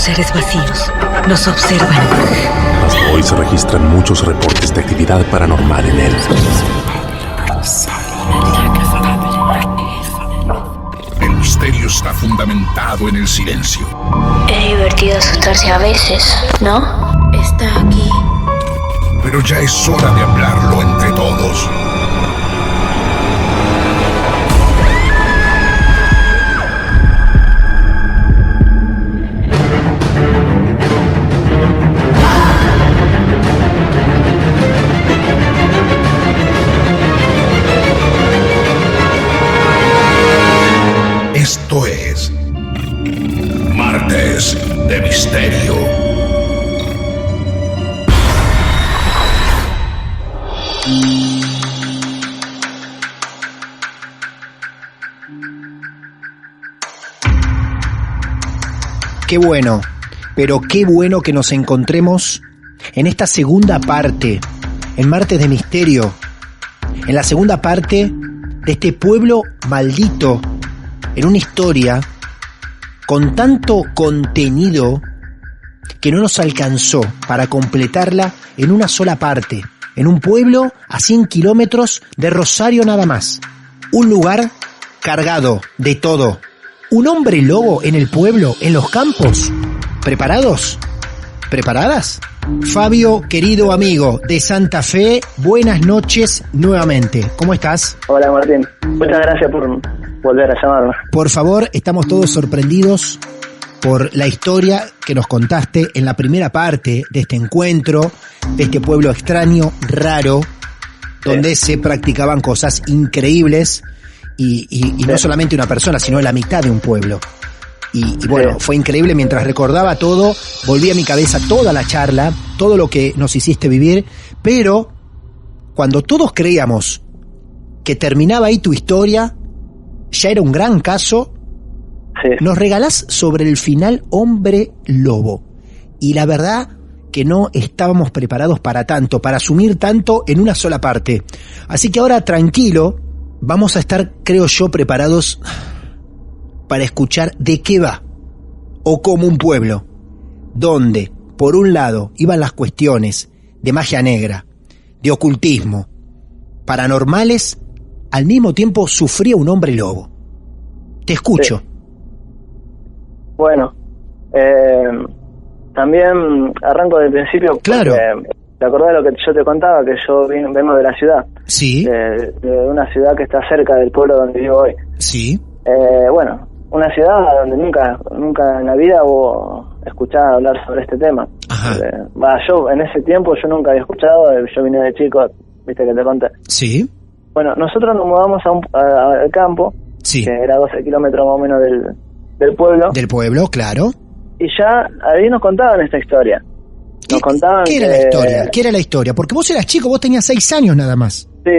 seres vacíos nos observan. Hasta hoy se registran muchos reportes de actividad paranormal en él. El misterio está fundamentado en el silencio. Es divertido asustarse a veces, ¿no? Está aquí. Pero ya es hora de hablarlo entre todos. Esto es Martes de Misterio. Qué bueno, pero qué bueno que nos encontremos en esta segunda parte, en Martes de Misterio, en la segunda parte de este pueblo maldito, en una historia con tanto contenido que no nos alcanzó para completarla en una sola parte, en un pueblo a 100 kilómetros de Rosario nada más. Un lugar cargado de todo. Un hombre lobo en el pueblo, en los campos. ¿Preparados? ¿Preparadas? Fabio, querido amigo de Santa Fe, buenas noches nuevamente. ¿Cómo estás? Hola Martín, muchas gracias por volver a llamarme. Por favor, estamos todos sorprendidos por la historia que nos contaste en la primera parte de este encuentro, de este pueblo extraño, raro, donde se practicaban cosas increíbles y no solamente una persona, sino la mitad de un pueblo. Y bueno, fue increíble. Mientras recordaba todo, volví a mi cabeza toda la charla, todo lo que nos hiciste vivir, pero cuando todos creíamos que terminaba ahí tu historia, ya era un gran caso, nos regalás sobre el final Hombre Lobo. Y la verdad que no estábamos preparados para tanto, para asumir tanto en una sola parte. Así que ahora tranquilo, vamos a estar, creo yo, preparados para escuchar de qué va, o como un pueblo, donde, por un lado, iban las cuestiones de magia negra, de ocultismo, paranormales, al mismo tiempo sufría un hombre lobo. Te escucho. Bueno, también arranco del principio. Claro. ¿Te acordás de lo que yo te contaba? Que yo vengo de la ciudad. Sí. De una ciudad que está cerca del pueblo donde vivo hoy. Sí. Bueno, una ciudad donde nunca en la vida hubo escuchado hablar sobre este tema. Yo en ese tiempo yo nunca había escuchado, yo vine de chico, viste que te conté. Sí. Bueno, nosotros nos mudamos al campo, sí, que era 12 kilómetros más o menos del pueblo. Del pueblo, claro. Y ya ahí nos contaban esta historia. Nos contaban ¿Qué era la historia? ¿Qué era la historia? Porque vos eras chico, vos tenías 6 años nada más. Sí.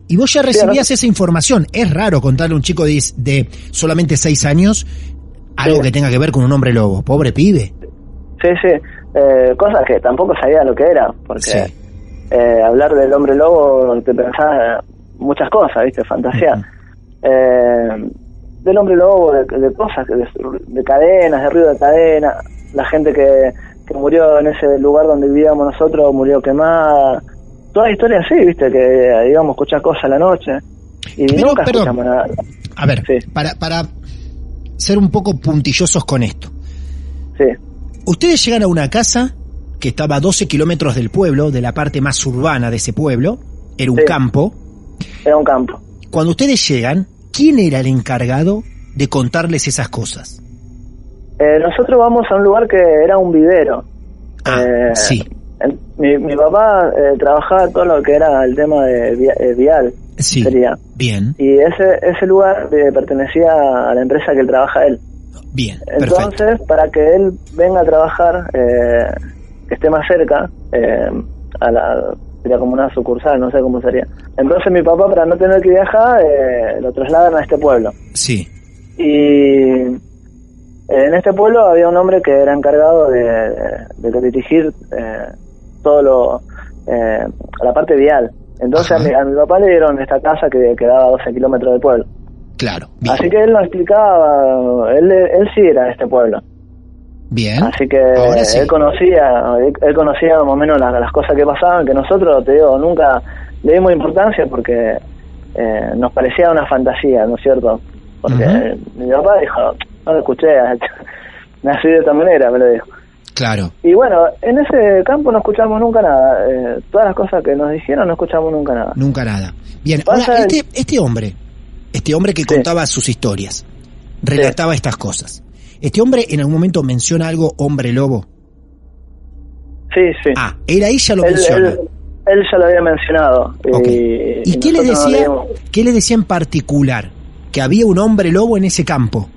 Y vos ya recibías esa información. Es raro contarle a un chico de solamente 6 años algo que tenga que ver con un hombre lobo. Pobre pibe. Sí. Cosas que tampoco sabía lo que era, porque hablar del hombre lobo te pensás muchas cosas, ¿viste? Fantasía. Del hombre lobo, de cosas, de cadenas, de ruido de cadena, la gente que murió en ese lugar donde vivíamos nosotros, murió quemada. Toda la historia así, ¿viste? Que íbamos a escuchar cosas a la noche y nunca escuchamos nada. A ver, para ser un poco puntillosos con esto. Sí. Ustedes llegan a una casa que estaba a 12 kilómetros del pueblo, de la parte más urbana de ese pueblo. Era un campo. Era un campo. Cuando ustedes llegan, ¿quién era el encargado de contarles esas cosas? Nosotros vamos a un lugar que era un vivero. Sí. Mi papá trabajaba todo lo que era el tema de vial. Sí, sería. Bien. Y ese lugar pertenecía a la empresa que él trabaja él. Bien, entonces, perfecto. Para que él venga a trabajar, que esté más cerca, sería como una sucursal, no sé cómo sería. Entonces mi papá, para no tener que viajar, lo trasladan a este pueblo. Sí. Y en este pueblo había un hombre que era encargado de dirigir todo la parte vial. Entonces a mi papá le dieron esta casa que quedaba a 12 kilómetros del pueblo. Claro. Bien. Así que él nos explicaba, él sí era de este pueblo. Bien. Así que Ahora sí. él conocía más o menos las cosas que pasaban, que nosotros, te digo, nunca le dimos importancia porque nos parecía una fantasía, ¿no es cierto? Porque mi papá dijo, no lo escuché, nací de esta manera, me lo dijo. Claro. Y bueno, en ese campo no escuchamos nunca nada. Todas las cosas que nos dijeron no escuchamos nunca nada. Nunca nada. Bien, Pasa ahora, este hombre que Sí. contaba sus historias, relataba estas cosas. ¿Este hombre en algún momento menciona algo hombre lobo? Sí, sí. Ah, él ahí ya lo menciona. Él ya lo había mencionado. Ok. ¿Y qué le nosotros no decía? leímos. ¿Qué le decía en particular? Que había un hombre lobo en ese campo.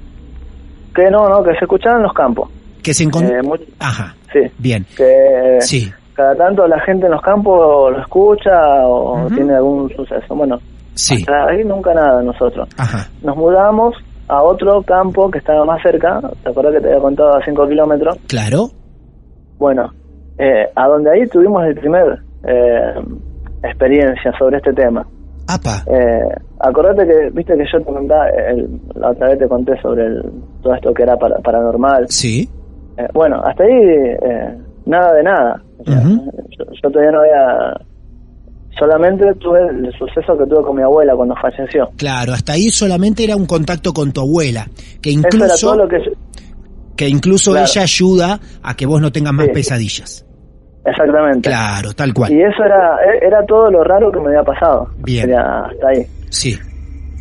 Que no, que se escuchaba en los campos. Que se encontró. Ajá. Sí. Sí. Bien. Que Sí. cada tanto la gente en los campos lo escucha o tiene algún suceso. Bueno, Sí. hasta ahí nunca nada nosotros. Ajá. Nos mudamos a otro campo que estaba más cerca. ¿Te acuerdas que te había contado a 5 kilómetros? Claro. Bueno, a donde ahí tuvimos el primer experiencia sobre este tema. Apa. Acordate que, viste que yo te contaba, la otra vez te conté sobre todo esto que era paranormal. Sí. Bueno, hasta ahí nada de nada. O sea, yo todavía no había... Solamente tuve el suceso que tuve con mi abuela cuando falleció. Claro, hasta ahí solamente era un contacto con tu abuela, que Eso era incluso todo lo que incluso Claro. ella ayuda a que vos no tengas más Sí. pesadillas. Exactamente. Claro, tal cual. Y eso era todo lo raro que me había pasado. Bien. Era hasta ahí. Sí.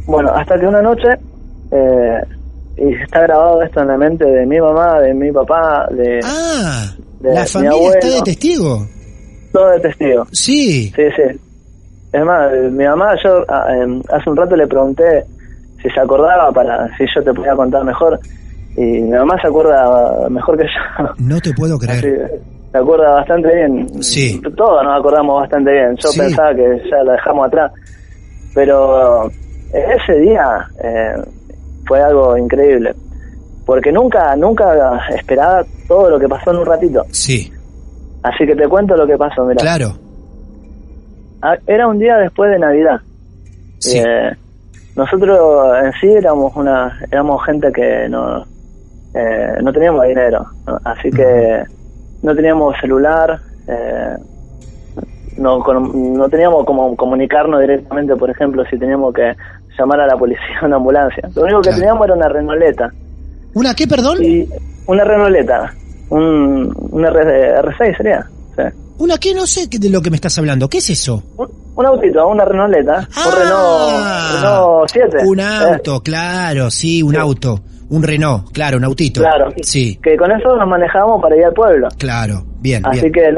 Bueno, hasta que una noche, y está grabado esto en la mente de mi mamá, de mi papá, de La mi familia abuelo. está de testigo. Todo de testigo. Sí. Sí, sí. Es más, mi mamá, yo hace un rato le pregunté si se acordaba para si yo te podía contar mejor, y mi mamá se acuerda mejor que yo. No te puedo creer. Así, se acuerda bastante bien. Sí. Todos nos acordamos bastante bien. Yo Sí. pensaba que ya lo dejamos atrás. Pero ese día fue algo increíble. Porque nunca esperaba todo lo que pasó en un ratito. Sí. Así que te cuento lo que pasó, mirá. Claro. Era un día después de Navidad. Sí. Nosotros en sí éramos gente que no teníamos dinero, ¿no? Así que no teníamos celular, no teníamos como comunicarnos directamente, por ejemplo, si teníamos que llamar a la policía o una ambulancia. Lo único que Claro. teníamos era una renoleta. ¿Una qué, perdón? Y una renoleta, un R6 sería. Sí. ¿Una qué? No sé de lo que me estás hablando. ¿Qué es eso? Un autito, una renoleta, un Renault 7. Un auto, claro, sí, un auto. Un Renault, claro, un autito. Claro, Sí, que con eso nos manejábamos para ir al pueblo. claro, bien, Así bien. que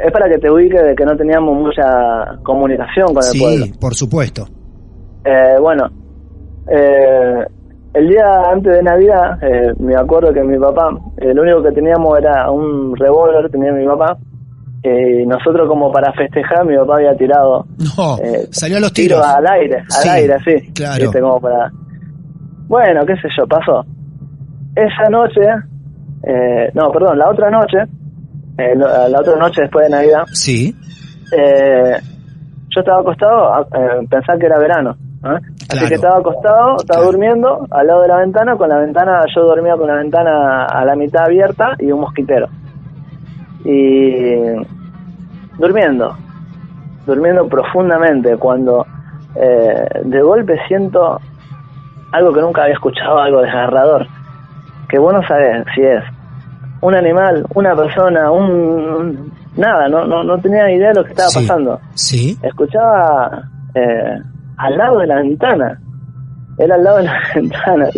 es para que te ubiques de que no teníamos mucha comunicación con el pueblo. Sí, por supuesto. Bueno, el día antes de Navidad, me acuerdo que mi papá, lo único que teníamos era un revólver, tenía mi papá, y nosotros como para festejar, mi papá había tirado No, salió a los tiros. al aire, Sí, así. claro. ¿Viste? Como para... Bueno, qué sé yo, pasó. Esa noche, la otra noche, la otra noche después de Navidad, Sí, yo estaba acostado, pensaba que era verano, ¿eh? Así Claro. que estaba acostado, estaba Claro. durmiendo al lado de la ventana, yo dormía con la ventana a la mitad abierta y un mosquitero. Y durmiendo profundamente, cuando de golpe siento algo que nunca había escuchado, algo desgarrador, que vos no sabés si es un animal, una persona, nada, no tenía idea de lo que estaba Sí. pasando. sí. Escuchaba al lado de la ventana, era al lado de la ventana,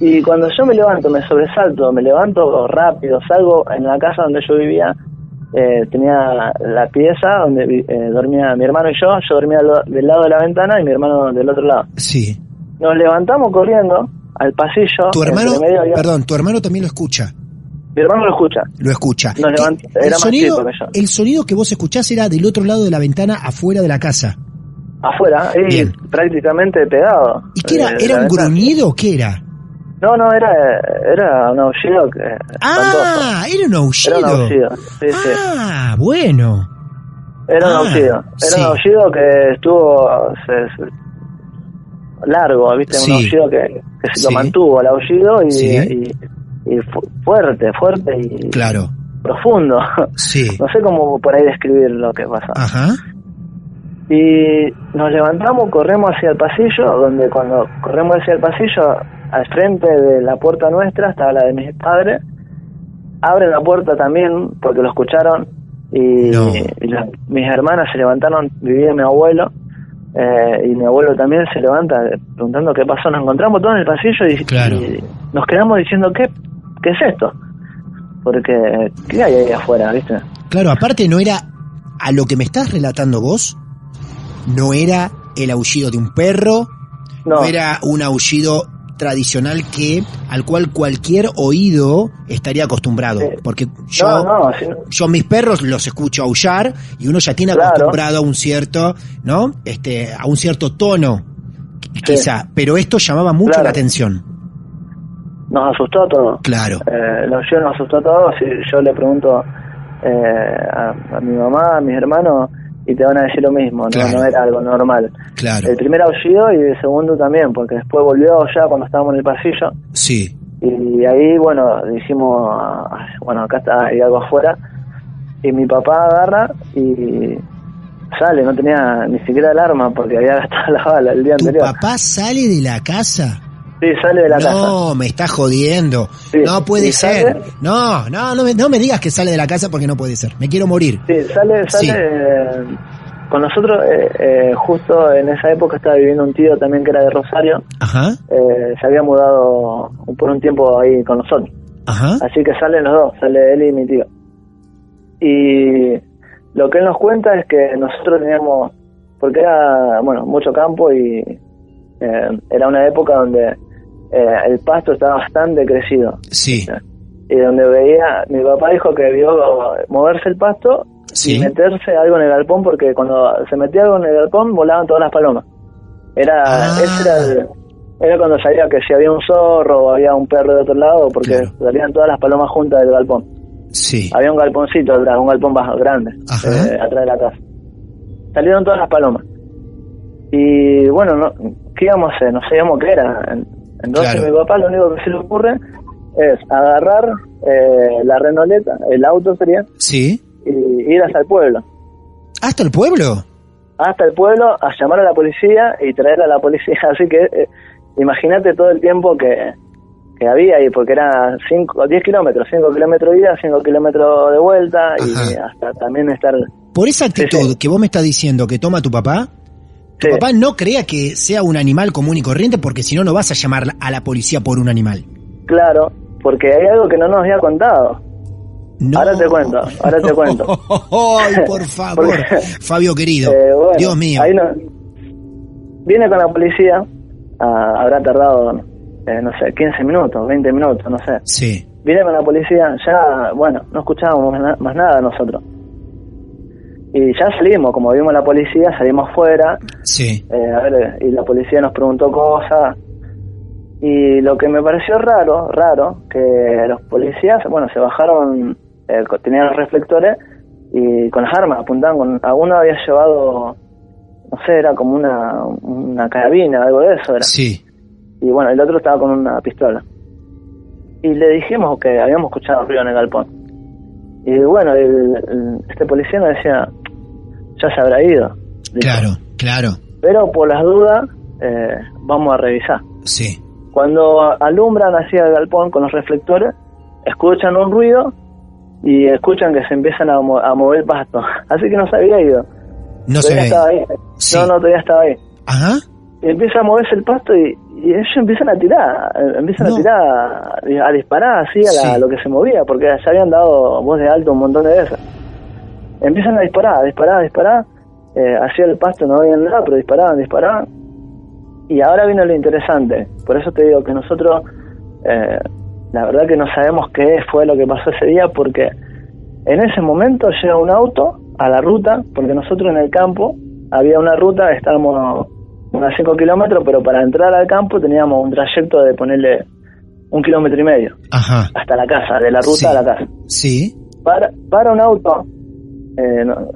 y cuando yo me levanto, me sobresalto, me levanto rápido, salgo en la casa donde yo vivía, tenía la pieza donde dormía mi hermano y yo dormía del lado de la ventana y mi hermano del otro lado. Sí. Nos levantamos corriendo al pasillo. Tu hermano, entre medio había- perdón, tu hermano también lo escucha. Mi hermano lo escucha. Lo escucha. Nos ¿Qué- levant- era más chico que yo. el sonido que vos escuchás era del otro lado de la ventana, afuera de la casa. Afuera, y Bien. prácticamente pegado. ¿Y qué era? de ¿Era la un ventana. gruñido o qué era? No, era un aullido espantoso. Ah, era un aullido. Era un aullido, sí, sí. Ah, bueno. Era un Ah, aullido. Era sí. un aullido que estuvo largo, ¿viste? Sí. Un aullido que se Sí. lo mantuvo el aullido y, Sí. y y fuerte y Claro. profundo. Sí. No sé cómo por ahí describir lo que pasó. Ajá. Y nos levantamos, corremos hacia el pasillo, donde cuando corremos hacia el pasillo, al frente de la puerta nuestra estaba la de mis padres. Abren la puerta también porque lo escucharon y, No. Mis hermanas se levantaron, vivía mi abuelo, y mi abuelo también se levanta preguntando qué pasó. Nos encontramos todos en el pasillo Claro. y nos quedamos diciendo ¿qué es esto? Porque ¿qué hay ahí afuera, viste? Claro, aparte no era, a lo que me estás relatando vos, no era el aullido de un perro, no era un aullido tradicional al cual cualquier oído estaría acostumbrado, porque yo mis perros los escucho aullar y uno ya tiene acostumbrado a un cierto, ¿no? A un cierto tono, quizá, pero esto llamaba mucho la atención. Nos asustó a todos. Claro. Yo nos asustó a todos y yo le pregunto a mi mamá, a mis hermanos, y te van a decir lo mismo, claro. No era algo normal. Claro. El primer aullido y el segundo también, porque después volvió ya cuando estábamos en el pasillo. Sí. Y ahí, bueno, dijimos, bueno, acá hay algo afuera. Y mi papá agarra y sale, no tenía ni siquiera alarma porque había gastado la bala el día anterior. ¿Tu papá sale de la casa? Sí, sale de la casa. No, me está jodiendo. Sí, no puede ser. Sale, no me digas que sale de la casa porque no puede ser. Me quiero morir. Sí, sale. Sí. Con nosotros, justo en esa época estaba viviendo un tío también que era de Rosario. Ajá. Se había mudado por un tiempo ahí con nosotros. Ajá. Así que salen los dos, sale él y mi tío. Y lo que él nos cuenta es que nosotros teníamos, porque era, bueno, mucho campo y era una época donde el pasto estaba bastante crecido. Sí. Y donde veía, mi papá dijo que vio moverse el pasto y meterse algo en el galpón, porque cuando se metía algo en el galpón volaban todas las palomas. Era cuando sabía que si había un zorro o había un perro de otro lado, porque salían todas las palomas juntas del galpón. Sí. Había un galponcito atrás, un galpón bajo, grande, atrás de la casa. Salieron todas las palomas. Y bueno, ¿qué íbamos a hacer? No sabíamos qué era. Entonces mi papá lo único que se le ocurre es agarrar la renoleta, el auto sería, y ir hasta el pueblo. ¿Hasta el pueblo? Hasta el pueblo, a llamar a la policía y traer a la policía. Así que imagínate todo el tiempo que había ahí, porque era 10 kilómetros, 5 kilómetros de ida, 5 kilómetros de vuelta. Ajá. Y hasta también estar... Por esa actitud que vos me estás diciendo que toma tu papá, tu papá no crea que sea un animal común y corriente, porque si no, no vas a llamar a la policía por un animal. Claro, porque hay algo que no nos había contado. No. Ahora te cuento. ¡Ay, por favor! Porque, Fabio querido, bueno, Dios mío. Ahí viene con la policía, habrá tardado, no sé, 15 minutos, 20 minutos, no sé. Sí. Viene con la policía, ya, bueno, no escuchábamos más nada nosotros. Y ya salimos, como vimos la policía, salimos fuera. Sí. Y la policía nos preguntó cosas. Y lo que me pareció raro, que los policías, bueno, se bajaron, tenían los reflectores y con las armas apuntaban. Alguno había llevado, no sé, era como una carabina, algo de eso era. Sí. Y bueno, el otro estaba con una pistola. Y le dijimos que habíamos escuchado ruido en el galpón. Y bueno, este policía nos decía, ya se habrá ido. Dijo. Claro. Pero por las dudas, vamos a revisar. Sí. Cuando alumbran hacia el galpón con los reflectores, escuchan un ruido y escuchan que se empiezan a mover el pasto. Así que no se había ido. No se estaba ahí. Sí. No, todavía estaba ahí. Ajá. Y empieza a moverse el pasto y ellos empiezan a tirar. A disparar así a lo que se movía, porque ya habían dado voz de alto un montón de veces. Empiezan a disparar. Hacia el pasto no había nada, pero disparaban. Y ahora viene lo interesante. Por eso te digo que nosotros, la verdad que no sabemos qué fue lo que pasó ese día, porque en ese momento llega un auto a la ruta, porque nosotros en el campo había una ruta, estábamos unos 5 kilómetros, pero para entrar al campo teníamos un trayecto de ponerle 1,5 kilómetros. Ajá. Hasta la casa, de la ruta a la casa. Sí. Para un auto,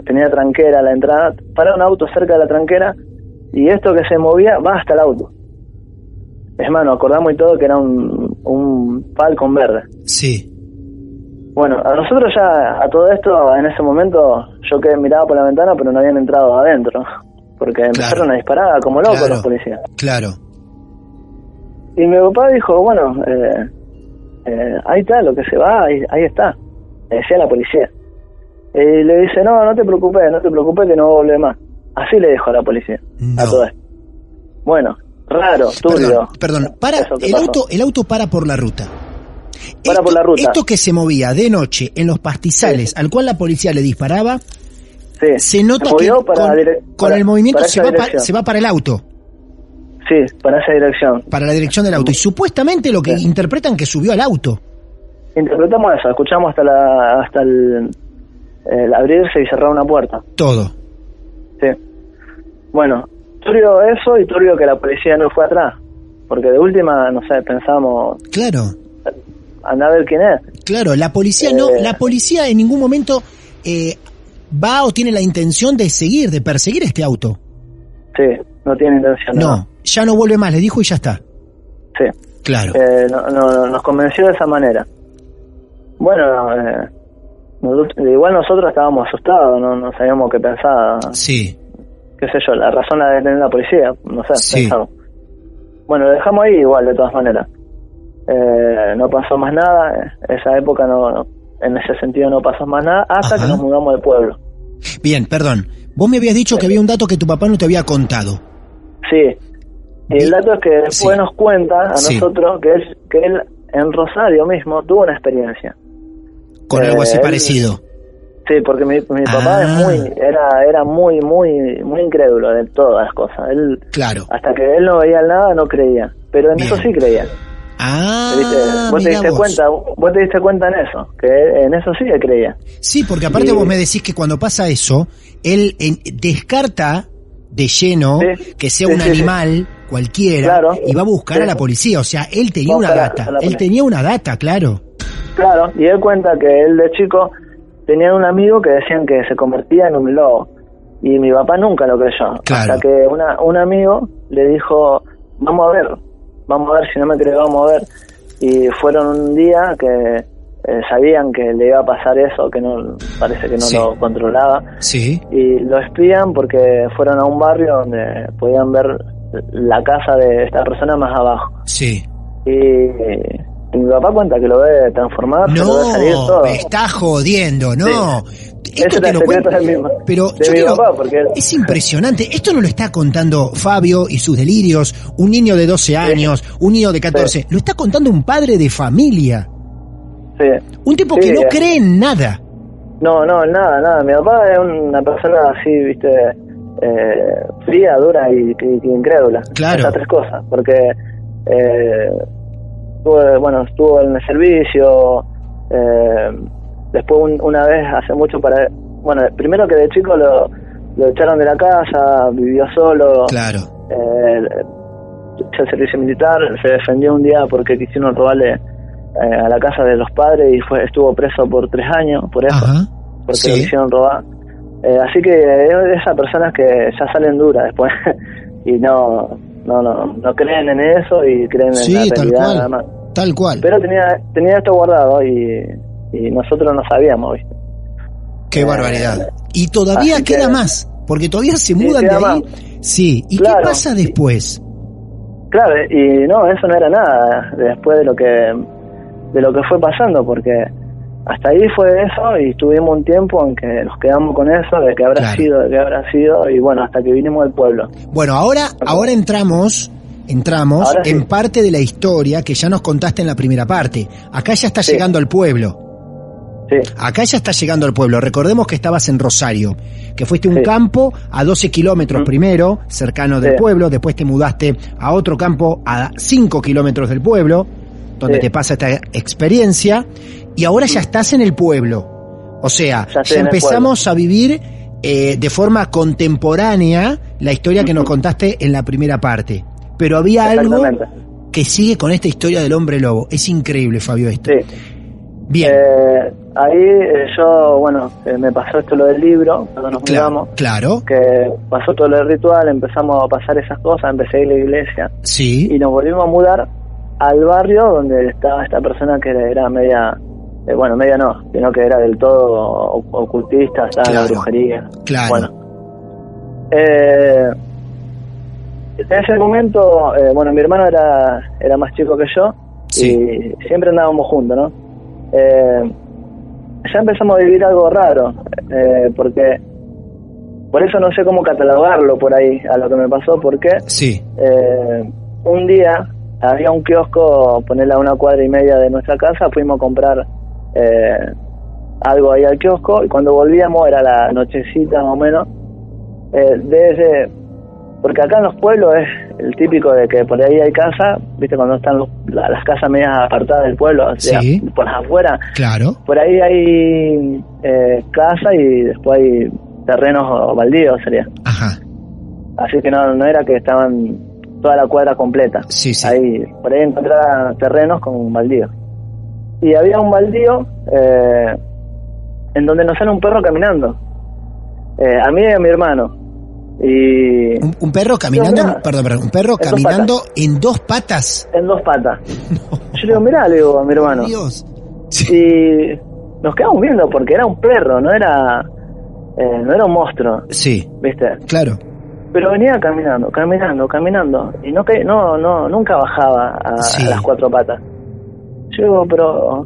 tenía tranquera la entrada, para un auto cerca de la tranquera, y esto que se movía va hasta el auto. Es más, nos acordamos y todo que era un un Falcon verde. Sí. Bueno, a nosotros ya, a todo esto, en ese momento, yo que miraba por la ventana, pero no habían entrado adentro, porque empezaron a disparar como locos los policías. Claro. Y mi papá dijo, bueno, ahí está, lo que se va, ahí está, le decía la policía. Y le dice, no te preocupes que no vuelve más. Así le dijo a la policía, a todo esto. Bueno, raro, turbio. Perdón, el auto para por la ruta. Por la ruta. Esto que se movía de noche en los pastizales, al cual la policía le disparaba, se nota que con el movimiento se va para el auto. Sí, para esa dirección. Para la dirección del auto. Y supuestamente lo que interpretan que subió al auto. Interpretamos eso, escuchamos hasta el abrirse y cerrar una puerta. Todo. Sí. Bueno, turbio eso y turbio que la policía no fue atrás. Porque de última, no sé, pensamos... Claro. Anda a ver quién es. Claro, la policía la policía en ningún momento va o tiene la intención de perseguir este auto. Sí, no tiene intención. No, ya no vuelve más, le dijo y ya está. Sí. Claro. Nos convenció de esa manera. Bueno, igual nosotros estábamos asustados, no sabíamos qué pensar. Sí. Qué sé yo, la razón de tener la policía, no sé, sí. Pensamos. Bueno, lo dejamos ahí igual, de todas maneras. No pasó más nada, esa época en ese sentido no pasó más nada, hasta que nos mudamos del pueblo. Bien, perdón, vos me habías dicho que había un dato que tu papá no te había contado. Sí, y el dato es que después nos cuenta a nosotros que él en Rosario mismo tuvo una experiencia. Con algo así parecido. Sí, porque mi papá era muy incrédulo de todas las cosas. Él, hasta que él no veía nada, no creía. Pero en eso sí creía. ¿Vos te diste cuenta en eso? Que en eso sí que creía. Sí, porque aparte vos me decís que cuando pasa eso, él descarta de lleno que sea un animal cualquiera y va a buscar a la policía. O sea, él tenía una data. Él tenía una data, claro. Claro, y él cuenta que él de chico tenía un amigo que decían que se convertía en un lobo. Y mi papá nunca lo creyó. Claro. Hasta que un amigo le dijo, vamos a ver, si no me cree, vamos a ver. Y fueron un día que sabían que le iba a pasar eso, que no parece que no lo controlaba. Sí. Y lo espían porque fueron a un barrio donde podían ver la casa de esta persona más abajo. Sí. Y mi papá cuenta que lo ve transformar, lo ve salir todo. Me está jodiendo, no. Sí. Esto te lo cuento, pero yo quiero, papá, porque es impresionante. Esto no lo está contando Fabio y sus delirios, un niño de 12 años, un niño de 14. Lo está contando un padre de familia. Sí. Un tipo que no cree en nada. No, nada. Mi papá es una persona así, viste, fría, dura y incrédula. Claro. Esas tres cosas, porque estuvo en el servicio, después una vez hace mucho primero que de chico lo echaron de la casa, vivió solo. Claro. Hizo el servicio militar, se defendió un día porque quisieron robarle a la casa de los padres y estuvo preso por 3 años por eso. Ajá. Porque lo quisieron robar. Así que es esas personas que ya salen duras después y no creen en eso y creen en la realidad nada más. Tal cual. Pero tenía esto guardado y nosotros no sabíamos, ¿viste? Qué barbaridad. Y todavía queda más, porque todavía se mudan de ahí. Más. Sí. ¿Y qué pasa después? Claro, y no, eso no era nada después de lo que fue pasando, porque hasta ahí fue eso y estuvimos un tiempo en que nos quedamos con eso, de que habrá sido, y bueno, hasta que vinimos del pueblo. Bueno, ahora entramos en parte de la historia que ya nos contaste en la primera parte. Acá ya está llegando al pueblo. Sí. Acá ya está llegando al pueblo. Recordemos que estabas en Rosario, que fuiste a un campo a 12 kilómetros primero, cercano del pueblo, después te mudaste a otro campo a 5 kilómetros del pueblo, donde te pasa esta experiencia, y ahora ya estás en el pueblo. O sea, ya empezamos a vivir de forma contemporánea la historia que nos contaste en la primera parte. Pero había algo que sigue con esta historia del hombre lobo. Es increíble, Fabio, esto. Sí. Bien. Ahí me pasó esto lo del libro, cuando nos mudamos. Claro. Que pasó todo lo del ritual, empezamos a pasar esas cosas, empecé a ir a la iglesia. Sí. Y nos volvimos a mudar al barrio donde estaba esta persona que era media, media no, sino que era del todo ocultista, estaba en la brujería. Claro. Bueno, en ese momento, mi hermano era más chico que yo, Sí. y siempre andábamos juntos, ¿no? Ya empezamos a vivir algo raro, porque por eso no sé cómo catalogarlo por ahí a lo que me pasó, porque Sí. un día había un kiosco, ponerle a 1 cuadra y media de nuestra casa, fuimos a comprar algo ahí al kiosco, y cuando volvíamos era la nochecita más o menos, porque acá en los pueblos es el típico de que por ahí hay casa, viste, cuando están las casas medias apartadas del pueblo, o sea, Sí. por afuera, Claro. por ahí hay casa y después hay terrenos baldíos, sería. Ajá. Así que no era que estaban toda la cuadra completa. Sí, sí. Ahí, por ahí encontraba terrenos con baldíos. Y había un baldío en donde nos sale un perro caminando. A mí y a mi hermano. Y Un perro caminando, Mirá. perdón, un perro En dos caminando en 2 patas. en 2 patas. Yo le digo, mirá, le digo a mi hermano. Dios. Sí. Y nos quedamos viendo porque era un perro, no era un monstruo, Sí, ¿viste? claro. Pero venía caminando y nunca bajaba Sí. a las 4 patas. Yo digo, pero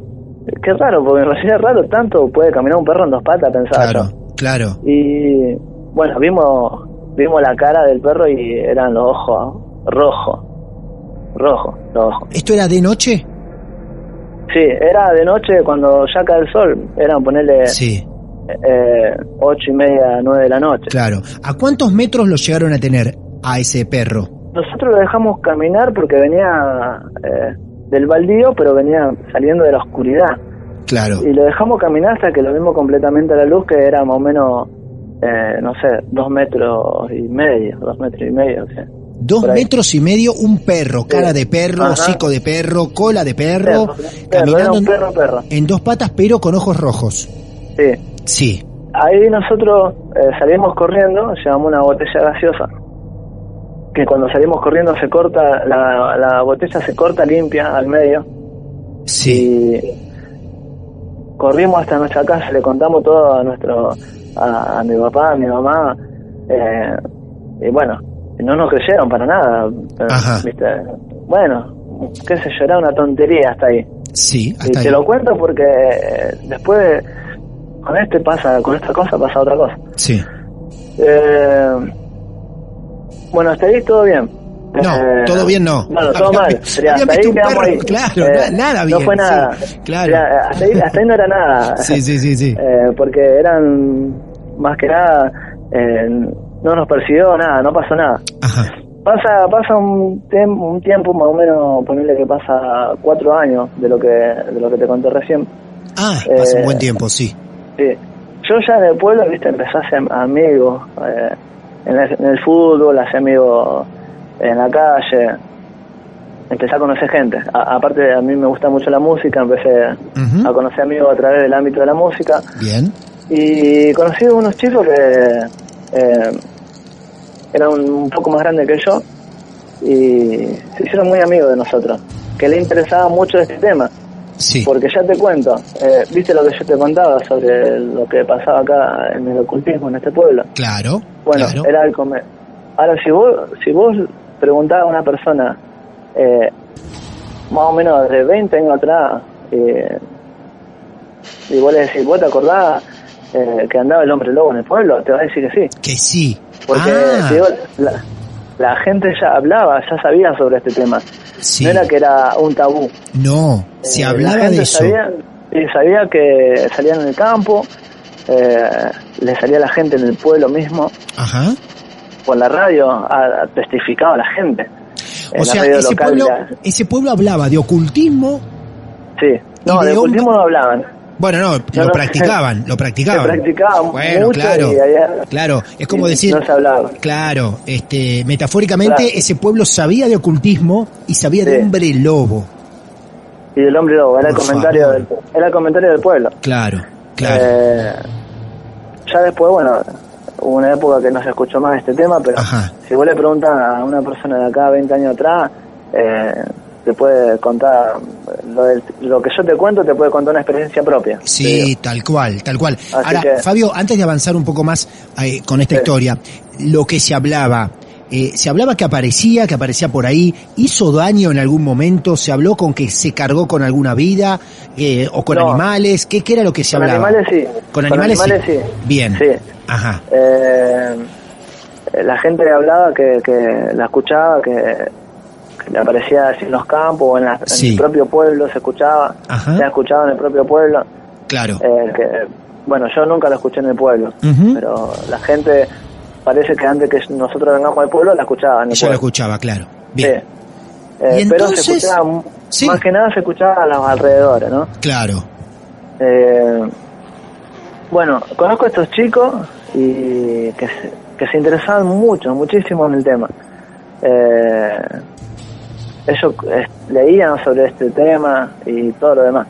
qué raro, porque me parecía raro, tanto puede caminar un perro en 2 patas, pensaba Claro, yo. claro. Y bueno, vimos la cara del perro y eran los ojos rojos los ojos. ¿Esto era de noche? Sí, era de noche cuando ya cae el sol, eran ponerle Sí, 8:30, 9 de la noche. claro. ¿A cuántos metros lo llegaron a tener a ese perro? Nosotros lo dejamos caminar porque venía del baldío, pero venía saliendo de la oscuridad. Claro. Y lo dejamos caminar hasta que lo vimos completamente a la luz, que era más o menos, 2 metros y medio, 2 metros y medio. O sea, 2 por ahí. metros y medio, un perro, cara de perro, Ajá. hocico de perro, cola de perro, Era caminando un perro. en 2 patas, pero con ojos rojos. Sí. Sí, Ahí nosotros salimos corriendo, llevamos una botella gaseosa, que cuando salimos corriendo se corta, la botella se corta limpia al medio. sí, Y corrimos hasta nuestra casa, le contamos todo a mi papá, a mi mamá, y bueno, no nos creyeron para nada. Ajá. ¿Viste? Bueno, qué sé yo, era una tontería hasta ahí. sí, Y hasta te ahí. lo cuento porque después con esta cosa pasa otra cosa. Sí. Bueno, hasta ahí todo bien. No, todo bien no. Bueno, todo Había- mal. Sería, había hasta ahí visto un quedamos perro, ahí. claro, nada bien, No fue nada. sí, claro. Sería, hasta ahí no era nada. Sí, sí, sí, sí. Porque eran, más que nada, no nos persiguió nada, no pasó nada. Ajá. Pasa un tiempo más o menos, ponerle que pasa 4 años de lo que te conté recién. Ah, pasó un buen tiempo, sí. Sí. Yo ya en el pueblo, viste, empecé a hacer amigos en el fútbol, hacía amigos en la calle, empecé a conocer gente. Aparte, a mí me gusta mucho la música, empecé Ujú. a conocer amigos a través del ámbito de la música. Bien. Y conocí a unos chicos que eran un poco más grandes que yo y se hicieron muy amigos de nosotros, que les interesaba mucho este tema. Sí. Porque ya te cuento, viste lo que yo te contaba sobre lo que pasaba acá en el ocultismo en este pueblo. Claro. Bueno, claro. era el comer. Ahora, si vos preguntabas a una persona, más o menos de 20 años atrás, y vos le decís, ¿vos te acordás que andaba el hombre lobo en el pueblo? Te va a decir que sí. Que sí. Porque Ah, te digo, la gente ya hablaba, ya sabía sobre este tema. sí. No era que era un tabú. No, se La hablaba gente de eso. sabía que salían en el campo, le salía a la gente en el pueblo mismo, Ajá. por la radio, testificaba a la gente. En O la sea, radio ese local, pueblo, ese pueblo hablaba de ocultismo. sí. No, y de de ocultismo no hablaban. Bueno, no, lo no, practicaban, lo practicaban. Se practicaba Bueno, mucho claro, y allá claro, es como y decir, no se hablaba. claro, metafóricamente Claro. ese pueblo sabía de ocultismo y sabía de Sí. hombre lobo. Y del hombre lobo, era el Por comentario favor. era el comentario del pueblo. Claro, claro. Ya después, bueno, hubo una época que no se escuchó más este tema, pero Ajá. si vos le preguntas a una persona de acá 20 años atrás, te te puede contar lo que yo te cuento, te puede contar una experiencia propia. Sí, tal cual, tal cual. Así Ahora, que, Fabio, antes de avanzar un poco más con esta historia, lo que se hablaba que aparecía por ahí, hizo daño en algún momento, se habló con que se cargó con alguna vida, o con animales, ¿qué era lo que se hablaba? Con animales sí. Con animales sí. Bien. Sí. Ajá. La gente hablaba que la escuchaba, que le aparecía así en los campos o en el propio pueblo, se escuchaba. Ajá. Se ha escuchado en el propio pueblo. Claro. Bueno, yo nunca lo escuché en el pueblo, pero la gente parece que antes que nosotros vengamos al pueblo la escuchaba en el Yo pueblo. lo escuchaba, claro. Bien. Sí. ¿Y Pero entonces? se escuchaba, más que nada se escuchaba a los alrededores, ¿no? Claro. Bueno, conozco a estos chicos y que se interesaban muchísimo en el tema. Ellos leían sobre este tema y todo lo demás.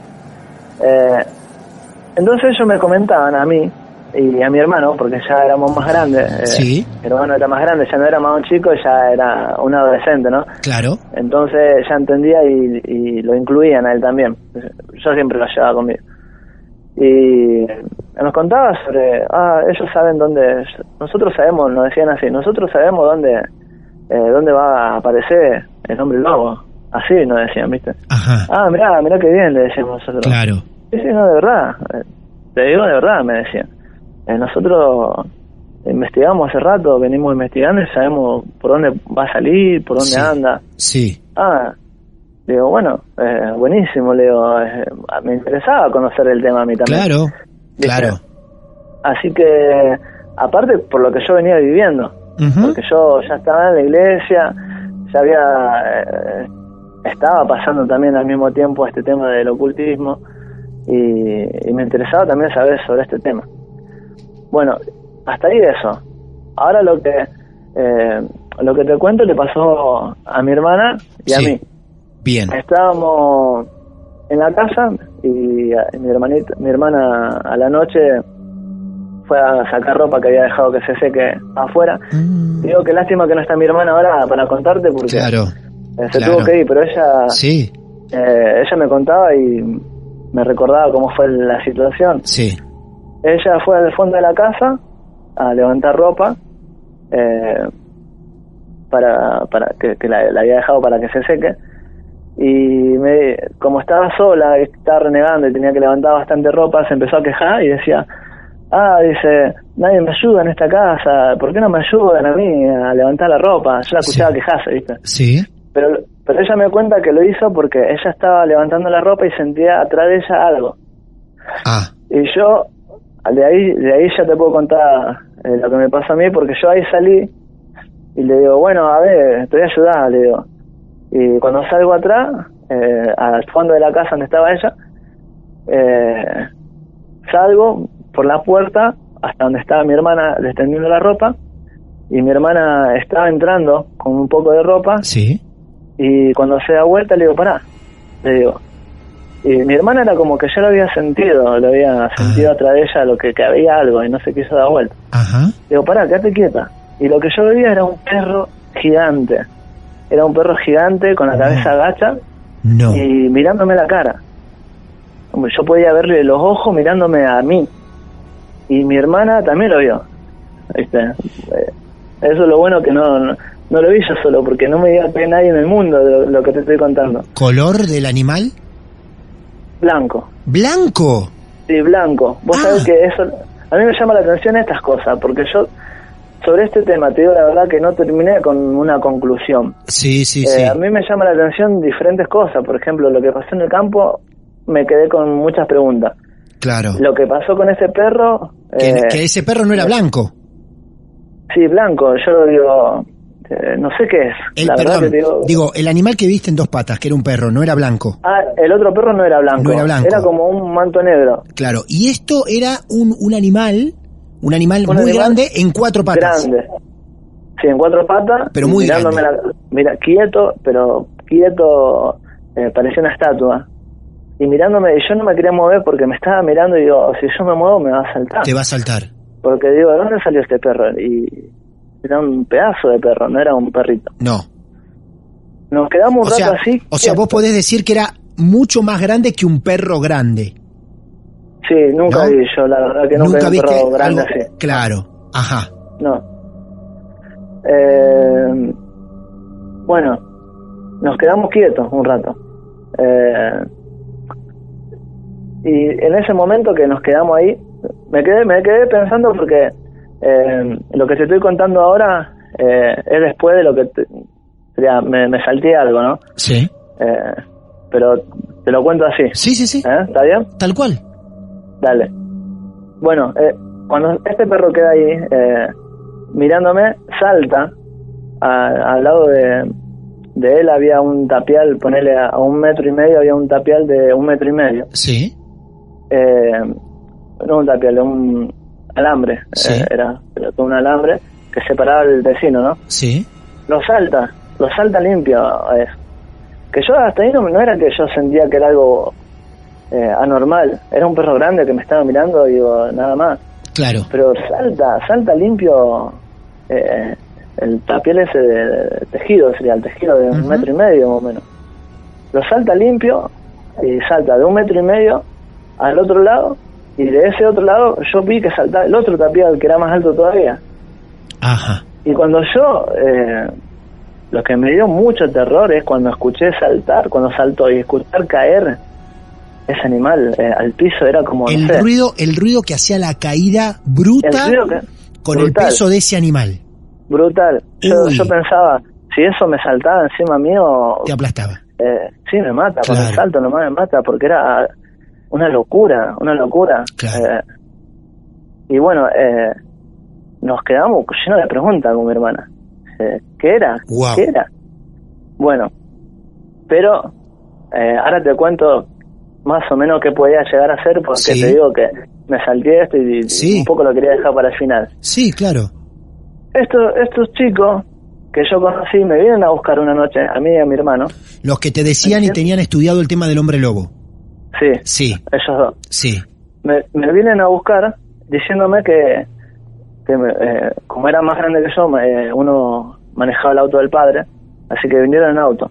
Entonces ellos me comentaban a mí y a mi hermano, porque ya éramos más grandes. Sí. Mi hermano era más grande, ya no era más un chico, ya era un adolescente, ¿no? Claro. Entonces ya entendía y lo incluían a él también. Yo siempre lo llevaba conmigo. Y nos contaba sobre, ellos saben dónde, nosotros sabemos, nos decían así, nosotros sabemos dónde va a aparecer el hombre lobo. Así nos decían, ¿viste? Ajá. Mirá qué bien, le decíamos nosotros. Claro. Sí, no, de verdad. Te digo de verdad, me decían. Nosotros investigamos hace rato, venimos investigando y sabemos por dónde va a salir, por dónde anda. Sí. Le digo, bueno, buenísimo, le digo, me interesaba conocer el tema a mí también. Claro, ¿viste? claro. Así que, aparte por lo que yo venía viviendo, porque yo ya estaba en la iglesia, ya estaba pasando también al mismo tiempo este tema del ocultismo y me interesaba también saber sobre este tema. Bueno, hasta ahí eso. Ahora lo que te cuento le pasó a mi hermana y a mí. Bien. Estábamos en la casa y mi hermana a la noche fue a sacar ropa que había dejado que se seque afuera. Digo que lástima que no está mi hermana ahora para contarte porque se tuvo que ir, pero ella ella me contaba y me recordaba cómo fue la situación. Sí. Ella fue al fondo de la casa a levantar ropa para que la había dejado para que se seque. Y como estaba sola, estaba renegando y tenía que levantar bastante ropa, se empezó a quejar y decía, dice, nadie me ayuda en esta casa, ¿por qué no me ayudan a mí a levantar la ropa? Yo la escuchaba quejarse, ¿viste? Sí. Pero ella me cuenta que lo hizo porque ella estaba levantando la ropa y sentía atrás de ella algo. Y yo, de ahí ya te puedo contar lo que me pasó a mí, porque yo ahí salí y le digo, bueno, a ver, te voy a ayudar, le digo. Y cuando salgo atrás, al fondo de la casa donde estaba ella, salgo por la puerta hasta donde estaba mi hermana extendiendo la ropa, y mi hermana estaba entrando con un poco de ropa. Sí. Y cuando se da vuelta le digo, pará, le digo. Y mi hermana era como que ya lo había sentido atrás de ella que había algo y no se quiso dar vuelta. Le digo, pará, quédate quieta. Y lo que yo veía era un perro gigante. Era un perro gigante con la cabeza agacha y mirándome la cara. Yo podía verle los ojos mirándome a mí. Y mi hermana también lo vio. ¿Viste? Eso es lo bueno, que no lo vi yo solo, porque no me diga que hay nadie en el mundo de lo que te estoy contando. ¿Color del animal? Blanco. ¿Blanco? Sí, blanco. Vos sabés que eso... A mí me llama la atención estas cosas, porque yo... Sobre este tema, te digo la verdad que no terminé con una conclusión. Sí. A mí me llama la atención diferentes cosas. Por ejemplo, lo que pasó en el campo, me quedé con muchas preguntas. Claro. Lo que pasó con ese perro... que ese perro no era blanco. Sí, blanco. Yo lo digo... no sé qué es. Digo, el animal que viste en dos patas, que era un perro, no era blanco. El otro perro no era blanco. No era blanco. Era como un manto negro. Claro. Y esto era un animal... Un animal muy grande en cuatro patas. Grande. Sí, en cuatro patas. Pero muy grande. Mira, quieto, parecía una estatua. Y mirándome, y yo no me quería mover porque me estaba mirando y digo, si yo me muevo me va a saltar. Te va a saltar. Porque digo, ¿de dónde salió este perro? Y era un pedazo de perro, no era un perrito. No. Nos quedamos un rato así. O sea, vos podés decir que era mucho más grande que un perro grande. Sí, nunca ¿No? vi yo, la verdad que nunca vi un perro grande algo, así. Claro, ajá. No. Bueno, nos quedamos quietos un rato. Y en ese momento que nos quedamos ahí, me quedé pensando porque lo que te estoy contando ahora es después de lo que me salté algo, ¿no? Sí. Pero te lo cuento así. Sí. ¿Está bien? Tal cual. Dale. Bueno, cuando este perro queda ahí mirándome, salta al lado de él había un tapial, ponele a 1,5 metros, había un tapial de 1,5 metros. Sí. No un tapial, un alambre. Sí. Era todo un alambre que separaba el vecino, ¿no? Sí. Lo salta limpio a eso. Que yo hasta ahí no era que yo sentía que era algo anormal. Era un perro grande que me estaba mirando y digo, nada más. Claro. Pero salta limpio el tapial ese de tejido, sería el tejido de 1,5 metros más o menos. Lo salta limpio y salta de 1,5 metros al otro lado, y de ese otro lado yo vi que saltaba el otro tapial que era más alto todavía. Ajá. Y cuando yo, lo que me dio mucho terror es cuando escuché saltar, cuando saltó y escuchar caer ese animal al piso, era como, el no sé, ruido que hacía la caída bruta el ruido con brutal. el peso de ese animal. Brutal. Uy. Yo pensaba, si eso me saltaba encima mío, Te aplastaba. sí me mata, Claro. con el salto nomás me mata, porque era una locura. Claro. Y bueno, nos quedamos llenos de preguntas con mi hermana. ¿Qué era? Wow. ¿Qué era? Bueno, pero ahora te cuento más o menos qué podía llegar a ser, porque Sí. te digo que me salté esto y Sí. un poco lo quería dejar para el final. Sí, claro. Estos chicos que yo conocí me vienen a buscar una noche, a mí y a mi hermano. Los que te decían y tenían estudiado el tema del hombre lobo. Sí, Sí, ellos dos. sí. Me vienen a buscar diciéndome que como era más grande que yo, uno manejaba el auto del padre, así que vinieron en auto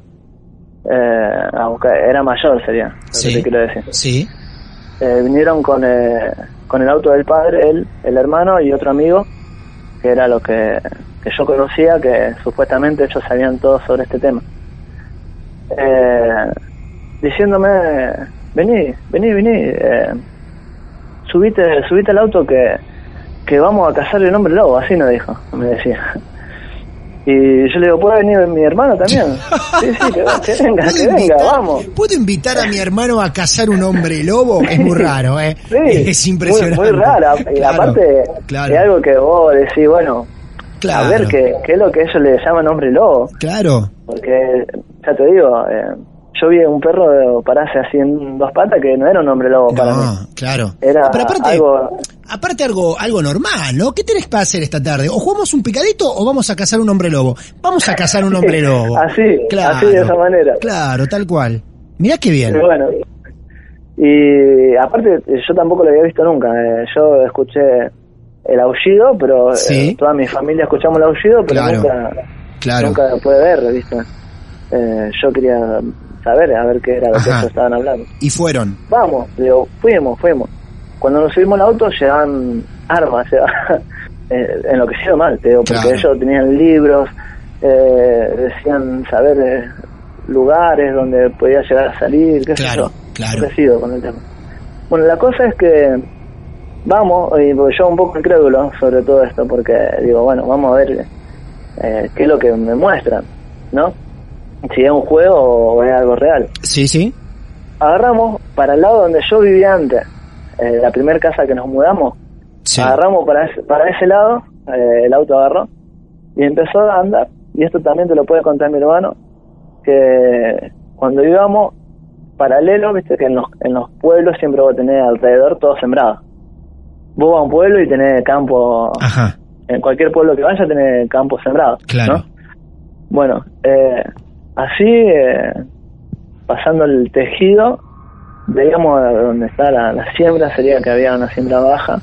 a buscar. Era mayor, sería lo Sí. que te quiero decir. Sí. Vinieron con el auto del padre, él, el hermano y otro amigo, que era lo que yo conocía, que supuestamente ellos sabían todo sobre este tema. Diciéndome, vení, subite al auto que vamos a cazar el hombre lobo, así nos dijo, me decía. Y yo le digo, ¿puede venir mi hermano también? Sí, que venga, vamos. ¿Puedo invitar a mi hermano a cazar un hombre lobo? Es muy raro, ¿eh? Sí, Es impresionante. Muy rara. Y Claro, aparte, claro. es algo que vos decís, bueno, Claro. a ver qué es lo que ellos le llaman hombre lobo. Claro. Porque, ya te digo, yo vi un perro pararse así en dos patas que no era un hombre lobo para mí. No, claro. Era Pero aparte algo... algo normal, ¿no? ¿Qué tenés para hacer esta tarde? ¿O jugamos un picadito o vamos a cazar un hombre lobo? Vamos a cazar un hombre lobo. Así Claro. de esa manera. Claro, tal cual. Mirá qué bien. Y bueno, y aparte yo tampoco lo había visto nunca. Yo escuché el aullido, pero Sí. toda mi familia escuchamos el aullido, pero Claro. nunca lo pude ver, ¿viste? Yo quería saber, a ver qué era lo que Ajá. ellos estaban hablando. Y fueron. Vamos, digo, fuimos. Cuando nos subimos al auto llevaban armas, enloquecido mal, te digo, porque Claro. ellos tenían libros, decían saber lugares donde podía llegar a salir, qué sé yo. Claro. Enloquecido con el tema. Bueno, la cosa es que vamos, y yo un poco incrédulo sobre todo esto, porque digo, bueno, vamos a ver qué es lo que me muestran, ¿no? Si es un juego o es algo real. Sí. Agarramos para el lado donde yo vivía antes, la primera casa que nos mudamos, Sí. agarramos para ese lado, el auto agarró y empezó a andar. Y esto también te lo puede contar mi hermano, que cuando íbamos paralelo, viste que en los pueblos siempre vos tenés alrededor todo sembrado. Vos vas a un pueblo y tenés campo, Ajá. en cualquier pueblo que vayas tenés campo sembrado, Claro. ¿no? Bueno, así, pasando el tejido, veíamos donde está la siembra, sería que había una siembra baja,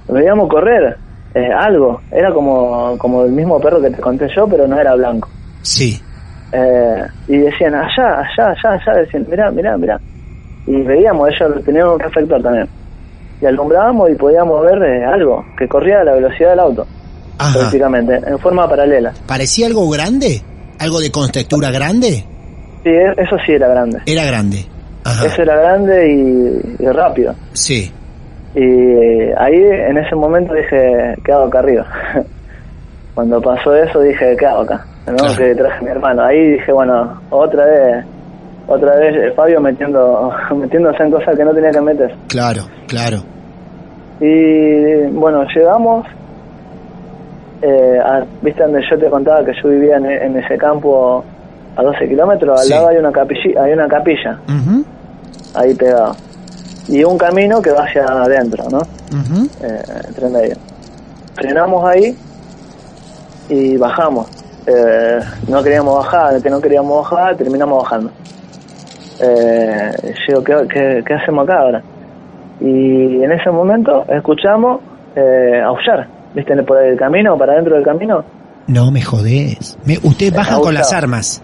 veíamos correr algo, era como el mismo perro que te conté yo, pero no era blanco. Sí. y decían, allá, decían, mirá. Y veíamos, ellos tenían un reflector también. Y alumbrábamos y podíamos ver algo que corría a la velocidad del auto. Ajá. Prácticamente, en forma paralela. ¿Parecía algo grande? ¿Algo de contextura grande? Sí, eso sí era grande. Era grande. Ajá. Eso era grande y rápido. Sí. Y ahí, en ese momento, dije, ¿qué hago acá arriba? Cuando pasó eso, dije, ¿qué hago acá? ¿No? Claro. Que traje a mi hermano. Ahí dije, bueno, otra vez Fabio metiéndose en cosas que no tenía que meter. Claro. Y bueno, llegamos, viste donde yo te contaba que yo vivía en ese campo a 12 kilómetros, al Sí. lado hay una capilla, Uh-huh. ahí pegado. Y un camino que va hacia adentro, ¿no? Uh-huh. Entre medio. Frenamos ahí y bajamos. No queríamos bajar, terminamos bajando. Yo digo, ¿qué hacemos acá ahora? Y en ese momento escuchamos aullar, ¿viste? Por el camino, para adentro del camino. No me jodés. Ustedes bajan con las armas.